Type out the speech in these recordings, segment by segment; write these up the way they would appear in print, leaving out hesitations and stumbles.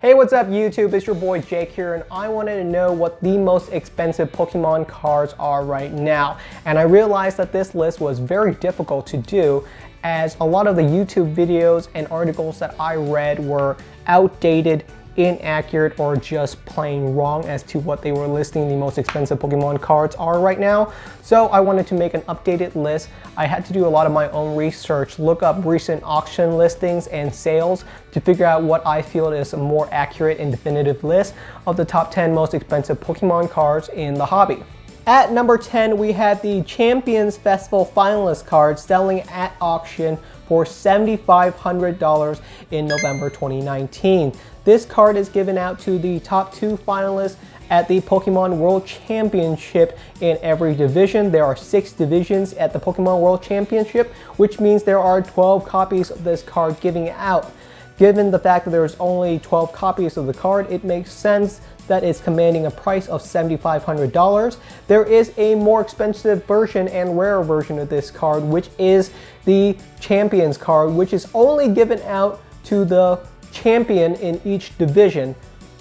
Hey, what's up YouTube? It's your boy Jake here, and I wanted to know what the most expensive Pokemon cards are right now. And I realized that this list was very difficult to do, as a lot of the YouTube videos and articles that I read were outdated, inaccurate, or just plain wrong as to what they were listing the most expensive Pokemon cards are right now. So I wanted to make an updated list. I had to do a lot of my own research, look up recent auction listings and sales to figure out what I feel is a more accurate and definitive list of the top 10 most expensive Pokemon cards in the hobby. At number 10, we had the Champions Festival finalist card selling at auction for $7,500 in November 2019. This card is given out to the top 2 finalists at the Pokemon World Championship in every division. There are 6 divisions at the Pokemon World Championship, which means there are 12 copies of this card giving out. Given the fact that there's only 12 copies of the card, it makes sense that it's commanding a price of $7,500. There is a more expensive version and rarer version of this card, which is the Champions card, which is only given out to the champion in each division.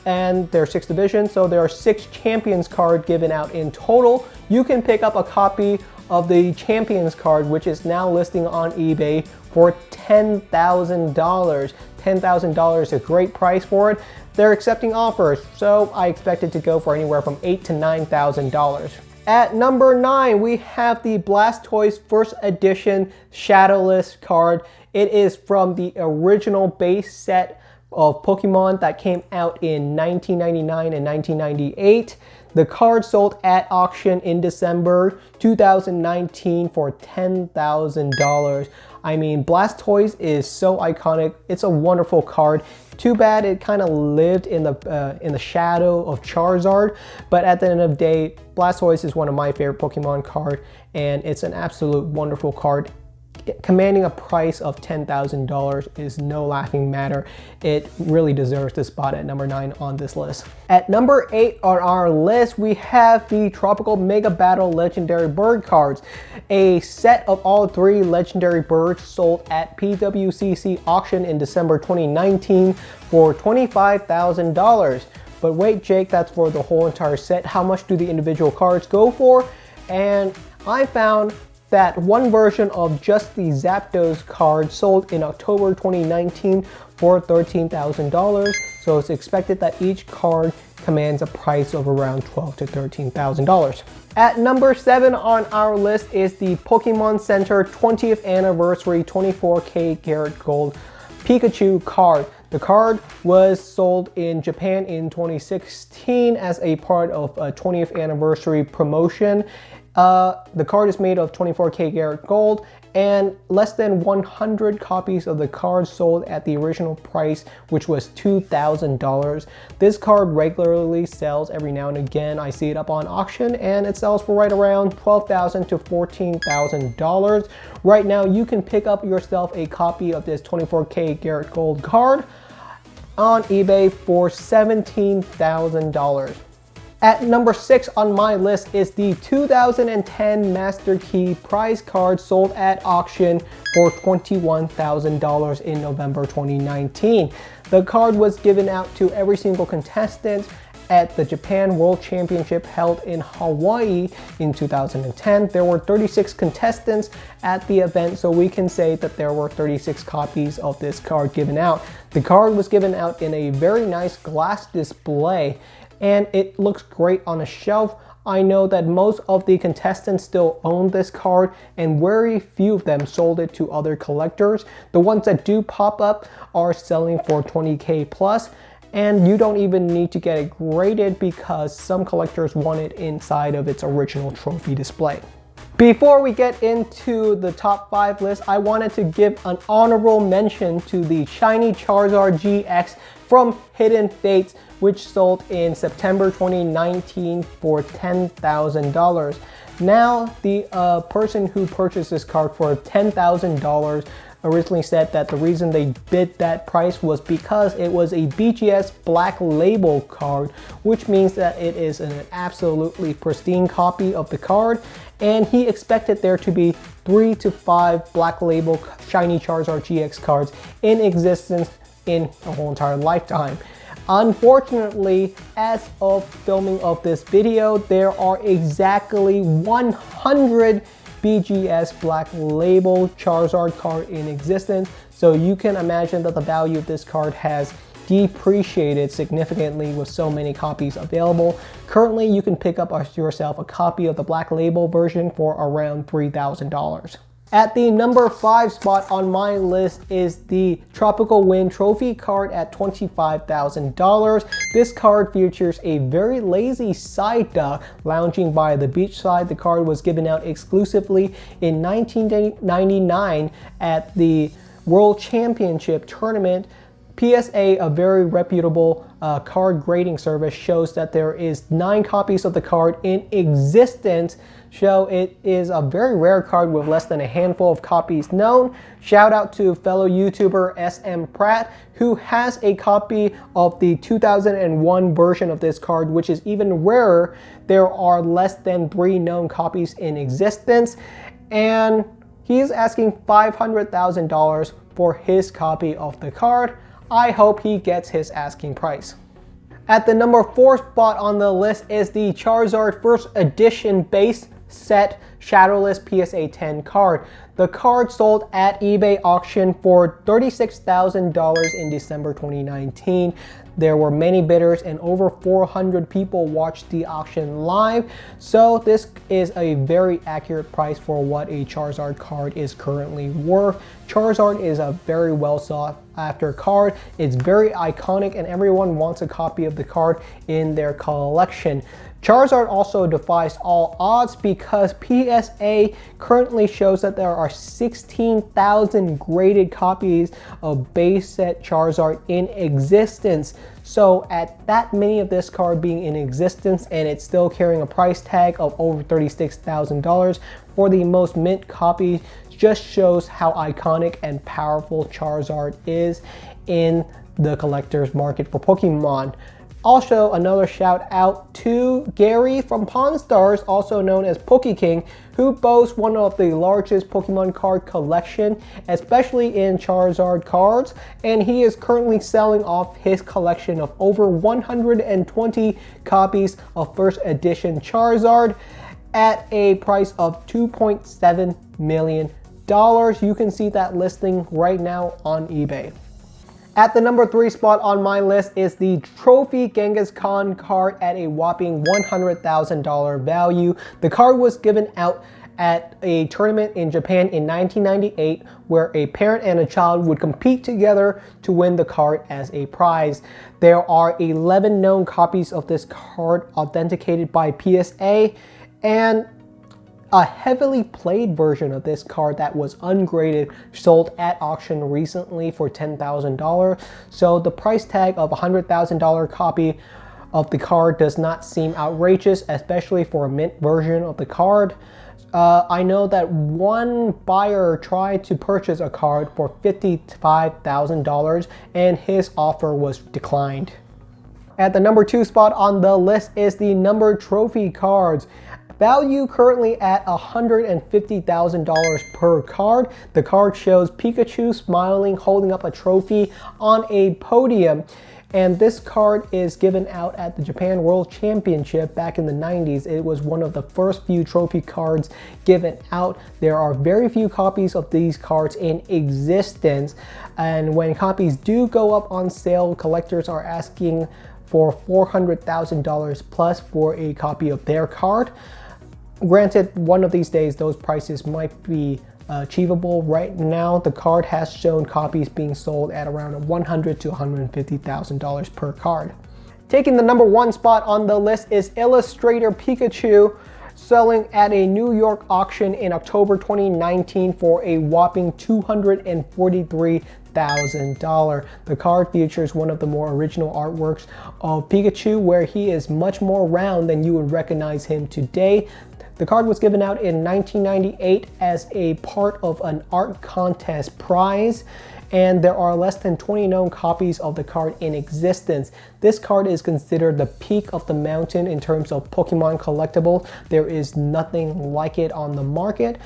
And there are 6 divisions, so there are 6 Champions cards given out in total. You can pick up a copy of the Champions card, which is now listing on eBay for $10,000. $10,000 is a great price for it. They're accepting offers, so I expect it to go for anywhere from $8,000 to $9,000. At number 9, we have the Blastoise First Edition Shadowless card. It is from the original base set of Pokemon that came out in 1999 and 1998. The card sold at auction in December 2019 for $10,000. I mean, Blastoise is so iconic. It's a wonderful card. Too bad it kind of lived in the shadow of Charizard, but at the end of the day, Blastoise is one of my favorite Pokemon cards, and it's an absolute wonderful card. Commanding a price of $10,000 is no laughing matter. It really deserves the spot at number 9 on this list. At number 8 on our list, we have the Tropical Mega Battle Legendary Bird cards. A set of all 3 legendary birds sold at PWCC auction in December 2019 for $25,000. But wait, Jake, that's for the whole entire set. How much do the individual cards go for? And I found that one version of just the Zapdos card sold in October 2019 for $13,000. So it's expected that each card commands a price of around $12,000 to $13,000. At number 7 on our list is the Pokemon Center 20th Anniversary 24K Karat Gold Pikachu card. The card was sold in Japan in 2016 as a part of a 20th anniversary promotion. The card is made of 24K Karat Gold, and less than 100 copies of the card sold at the original price, which was $2,000. This card regularly sells every now and again. I see it up on auction, and it sells for right around $12,000 to $14,000. Right now, you can pick up yourself a copy of this 24K Karat Gold card on eBay for $17,000. At number 6 on my list is the 2010 Master Key prize card sold at auction for $21,000 in November 2019. The card was given out to every single contestant at the Japan World Championship held in Hawaii in 2010. There were 36 contestants at the event, so we can say that there were 36 copies of this card given out. The card was given out in a very nice glass display, and it looks great on a shelf. I know that most of the contestants still own this card, and very few of them sold it to other collectors. The ones that do pop up are selling for $20K plus, and you don't even need to get it graded because some collectors want it inside of its original trophy display. Before we get into the top 5 list, I wanted to give an honorable mention to the Shiny Charizard GX from Hidden Fates, which sold in September 2019 for $10,000. Now, the person who purchased this card for $10,000 originally said that the reason they bid that price was because it was a BGS Black Label card, which means that it is an absolutely pristine copy of the card, and he expected there to be 3 to 5 Black Label Shiny Charizard GX cards in existence in a whole entire lifetime. Unfortunately, as of filming of this video, there are exactly 100 BGS Black Label Charizard card in existence, so you can imagine that the value of this card has depreciated significantly with so many copies available. Currently, you can pick up yourself a copy of the Black Label version for around $3,000. At the number 5 spot on my list is the Tropical Wind Trophy card at $25,000. This card features a very lazy Psyduck lounging by the beachside. The card was given out exclusively in 1999 at the World Championship Tournament. PSA, a very reputable card grading service, shows that there is 9 copies of the card in existence, so it is a very rare card with less than a handful of copies known. Shout out to fellow YouTuber SM Pratt, who has a copy of the 2001 version of this card, which is even rarer. There are less than 3 known copies in existence, and he's asking $500,000 for his copy of the card. I hope he gets his asking price. At the number 4 spot on the list is the Charizard First Edition base set Shadowless PSA 10 card. The card sold at eBay auction for $36,000 in December 2019. There were many bidders and over 400 people watched the auction live, so this is a very accurate price for what a Charizard card is currently worth. Charizard is a very well sought after card. It's very iconic and everyone wants a copy of the card in their collection. Charizard also defies all odds because PSA currently shows that there are 16,000 graded copies of base set Charizard in existence. So at that many of this card being in existence and it's still carrying a price tag of over $36,000 for the most mint copy, just shows how iconic and powerful Charizard is in the collector's market for Pokemon. Also, another shout out to Gary from Pawn Stars, also known as Pokeking, who boasts one of the largest Pokemon card collection, especially in Charizard cards, and he is currently selling off his collection of over 120 copies of first edition Charizard at a price of $2.7 million. You can see that listing right now on eBay. At the number 3 spot on my list is the Trophy Kangaskhan card at a whopping $100,000 value. The card was given out at a tournament in Japan in 1998 where a parent and a child would compete together to win the card as a prize. There are 11 known copies of this card authenticated by PSA, and a heavily played version of this card that was ungraded sold at auction recently for $10,000. So the price tag of a $100,000 copy of the card does not seem outrageous, especially for a mint version of the card. I know that one buyer tried to purchase a card for $55,000 and his offer was declined. At the number 2 spot on the list is the numbered trophy cards. Value currently at $150,000 per card. The card shows Pikachu smiling, holding up a trophy on a podium. And this card is given out at the Japan World Championship back in the 90s. It was one of the first few trophy cards given out. There are very few copies of these cards in existence. And when copies do go up on sale, collectors are asking for $400,000 plus for a copy of their card. Granted, one of these days those prices might be achievable. Right now, the card has shown copies being sold at around $100,000 to $150,000 per card. Taking the number 1 spot on the list is Illustrator Pikachu, selling at a New York auction in October 2019 for a whopping $243,000. The card features one of the more original artworks of Pikachu, where he is much more round than you would recognize him today. The card was given out in 1998 as a part of an art contest prize, and there are less than 20 known copies of the card in existence. This card is considered the peak of the mountain in terms of Pokemon collectible. There is nothing like it on the market.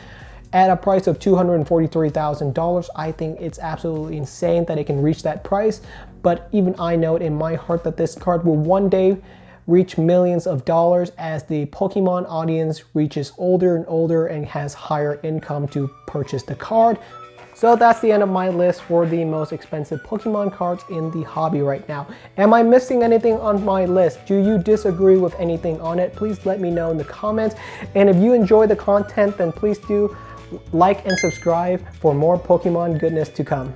At a price of $243,000, I think it's absolutely insane that it can reach that price. But even I know it in my heart that this card will one day reach millions of dollars as the Pokemon audience reaches older and older and has higher income to purchase the card. So that's the end of my list for the most expensive Pokemon cards in the hobby right now. Am I missing anything on my list? Do you disagree with anything on it? Please let me know in the comments. And if you enjoy the content, then please do like and subscribe for more Pokemon goodness to come.